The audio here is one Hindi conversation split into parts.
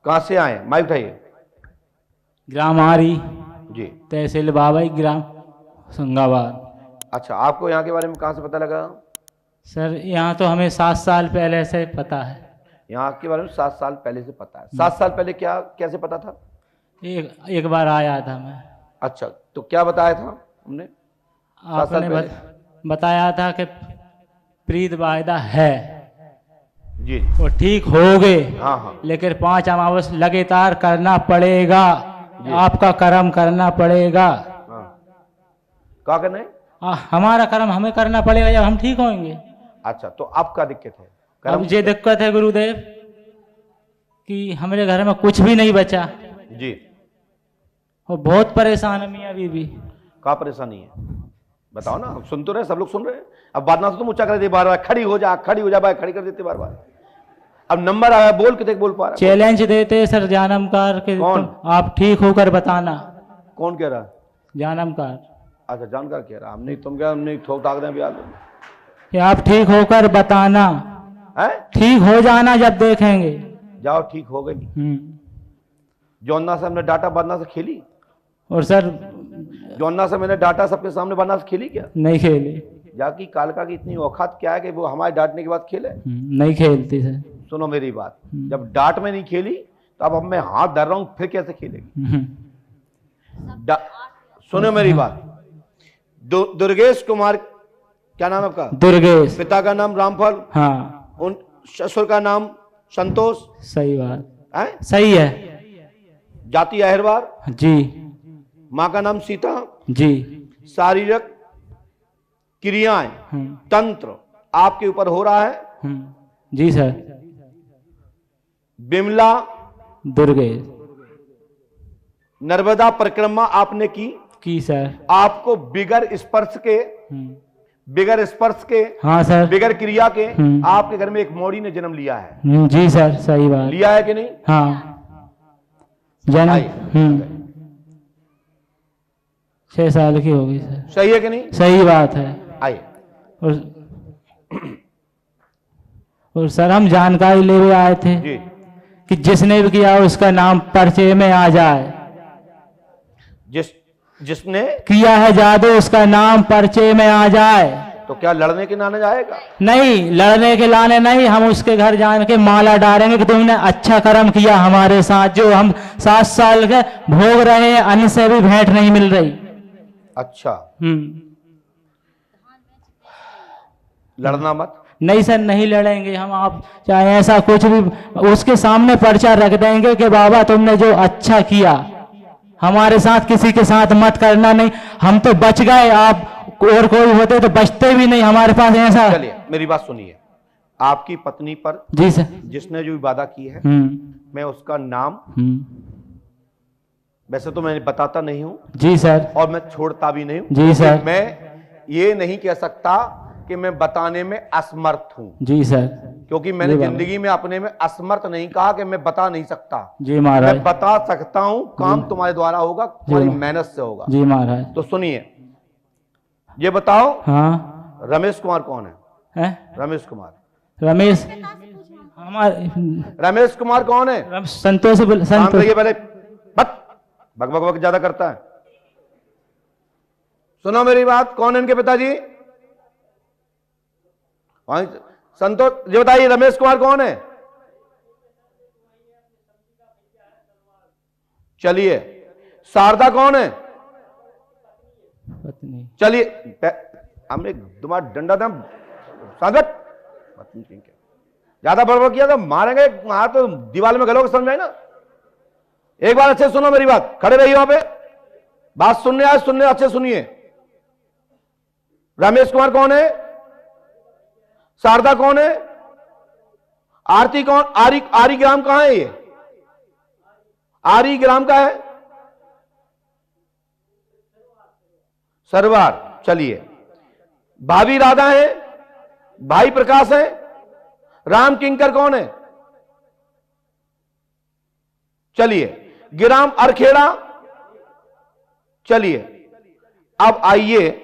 कहाँ से आए? माइक उठाइए। ग्राम आरी, जी। तहसील बाबई, ग्राम संगाबाद। अच्छा, आपको यहाँ के बारे में कहाँ से पता लगा? सर यहाँ तो हमें 7 साल पहले से पता है। यहाँ के बारे में 7 साल पहले से पता है। 7 साल पहले क्या कैसे पता था? एक बार आया था मैं। अच्छा, तो क्या बताया था हमने? 7 साल आपने पहले बताया था कि प्रीत वायदा है जी, वो ठीक हो गए। हाँ हाँ, लेकिन 5 अमावस लगातार करना पड़ेगा, आपका कर्म करना पड़ेगा। हाँ। क्या करना है? हमारा कर्म हमें करना पड़ेगा जब हम ठीक होंगे। अच्छा, तो आपका दिक्कत है? अब ये दिक्कत है गुरुदेव कि हमारे घर में कुछ भी नहीं बचा जी। और बहुत परेशान है मियाँ बीवी। क्या परेशानी है बताओ ना, सुन तो रहे, सब लोग सुन रहे हैं। अब बात ना तो तुम ऊंचा कर देते बार बार, खड़ी हो जा भाई, खड़ी कर देते बार बार। अब नंबर आया, बोल कितने बोल पा रहा? चैलेंज देते सर जानमकार के। कौन? आप ठीक होकर बताना। कौन कह रहा है? जानमकार। अच्छा, जानकार कह रहा। हम नहीं, तुम क्या, हम नहीं ठोक टाक दें अभी कि आप ठीक होकर बताना है? ठीक हो जाना जब देखेंगे। जाओ, ठीक हो गई। जौन्ना से हमने डाटा बदना से खेली? और सर जौन्ना से मैंने डाटा सबके सामने बदना से खेली क्या? नहीं खेली। जाकी कालका की इतनी औकात क्या है कि वो हमारे डांटने के बाद खेले? नहीं खेलती सर। सुनो मेरी बात, जब डांट में नहीं खेली तो अब मैं हाथ धर रहा हूं, फिर कैसे खेलेगी? सुनो मेरी बात। दुर्गेश कुमार, क्या नाम है आपका? दुर्गेश। पिता का नाम रामफल। हाँ। उन ससुर का नाम संतोष। सही बात है? सही है। जाति अहिरवार जी। माँ का नाम सीता जी। शारीरिक क्रियाएं तंत्र आपके ऊपर हो रहा है। जी सर। बिमला दुर्गेश। नर्मदा परिक्रमा आपने की सर। आपको बिगर स्पर्श के हाँ सर। बिगर क्रिया के आपके घर में एक मौड़ी ने जन्म लिया है। जी सर सही बात। लिया है कि नहीं? हाँ जन्म 6 साल की होगी सर। सही है कि नहीं? सही बात है। आइए। और सर हम जानकारी ले हुए आए थे जी। कि जिसने भी किया उसका नाम पर्चे में आ जाए। जिसने किया है जादू उसका नाम पर्चे में आ जाए। तो क्या लड़ने के लाने जाएगा? नहीं, लड़ने के लाने नहीं, हम उसके घर जाने के माला डालेंगे कि तुमने अच्छा कर्म किया हमारे साथ। जो हम 7 साल के भोग रहे हैं, अन्न से भी भेंट नहीं मिल रही। अच्छा। लड़ना मत। नहीं सर, नहीं लड़ेंगे हम। आप चाहे ऐसा कुछ भी, उसके सामने पर्चा रख देंगे कि बाबा तुमने जो अच्छा किया हमारे साथ, किसी के साथ मत करना। नहीं, हम तो बच गए, आप और कोई होते तो बचते भी नहीं हमारे पास। ऐसा चलिए मेरी बात सुनिए। आपकी पत्नी पर जी सर जिसने जो वादा की है, मैं उसका नाम वैसे तो मैं बताता नहीं हूं जी सर, और मैं छोड़ता भी नहीं हूं जी सर। मैं ये नहीं कह सकता कि मैं बताने में असमर्थ हूं। जी सर। क्योंकि मैंने जिंदगी में अपने में असमर्थ नहीं कहा कि मैं बता नहीं सकता। जी महाराज। मैं बता सकता हूं, काम तुम्हारे द्वारा होगा, तुम्हारी मेहनत से होगा। जी महाराज। तो सुनिए, ये बताओ। हाँ। रमेश कुमार कौन है? रमेश कुमार। रमेश हमारे रमेश कुमार कौन है? संतोष। पहले बक बक बक ज्यादा करता है। सुनो मेरी बात, कौन है इनके पिताजी? संतोष। ये बताइए रमेश कुमार कौन है? चलिए। शारदा कौन है? पत्नी। चलिए, हमने तुम्हारा डंडा था स्वागत। ज्यादा बड़बड़ किया तो मारेंगे, मार तो दीवार में गलोगे, समझाए ना। एक बार अच्छे सुनो मेरी बात, खड़े रहिए वहां पे, बात सुनने आज, सुनने अच्छे सुनिए। रमेश कुमार कौन है? शारदा कौन है? आरती कौन? आरी ग्राम कहां है? ये आरी ग्राम का है? सरवार। चलिए। भाभी राधा है, भाई प्रकाश है, राम किंकर कौन है? चलिए। गिराम अरखेड़ा। चलिए, अब आइए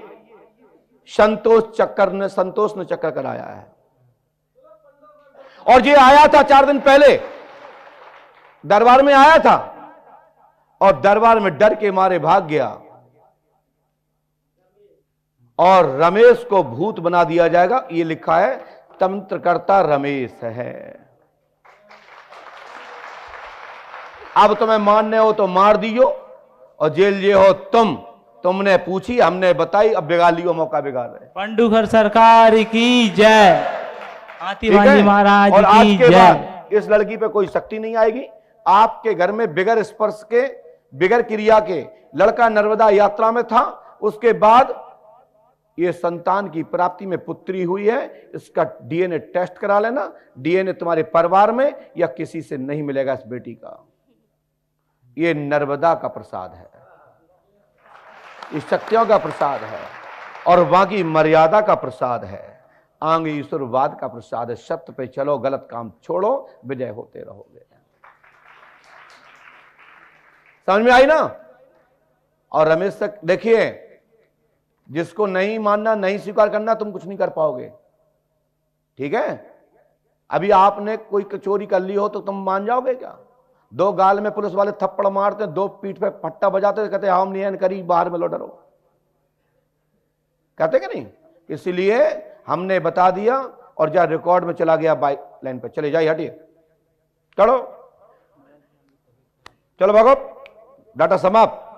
संतोष ने चक्कर कराया है, और ये आया था 4 दिन पहले। दरबार में आया था और दरबार में डर के मारे भाग गया और रमेश को भूत बना दिया जाएगा। ये लिखा है तंत्रकर्ता रमेश है। अब तुम्हें मारने हो तो मार दियो और जेल ये हो तुमने पूछी हमने बताई, अब बिगाड़ लियो, मौका बिगाड़ रहे। पंडुखर सरकार की जय, हाथीवाजी महाराज और आज की के जय। बाद इस लड़की पे कोई शक्ति नहीं आएगी। आपके घर में बिगर स्पर्श के, बिगर क्रिया के लड़का नर्मदा यात्रा में था, उसके बाद ये संतान की प्राप्ति में पुत्री हुई है। इसका डीएनए टेस्ट करा लेना। डीएनए तुम्हारे परिवार में या किसी से नहीं मिलेगा इस बेटी का। ये नर्मदा का प्रसाद है, इस शक्तियों का प्रसाद है और बाकी मर्यादा का प्रसाद है, आंग ईश्वरवाद का प्रसाद है। सत्य पे चलो, गलत काम छोड़ो, विजय होते रहोगे। समझ में आई ना? और रमेश तक देखिए, जिसको नहीं मानना, नहीं स्वीकार करना, तुम कुछ नहीं कर पाओगे। ठीक है? अभी आपने कोई चोरी कर ली हो तो तुम मान जाओगे क्या? दो गाल में पुलिस वाले थप्पड़ मारते, दो पीठ पे फट्टा बजाते, कहते हम नहीं करी, बाहर में लो, डरो, कहते कि नहीं? इसलिए हमने बता दिया और जा रिकॉर्ड में चला गया, बाइक लाइन पे चले जाइए, हटिए, चलो चलो भागो, डाटा समाप्त।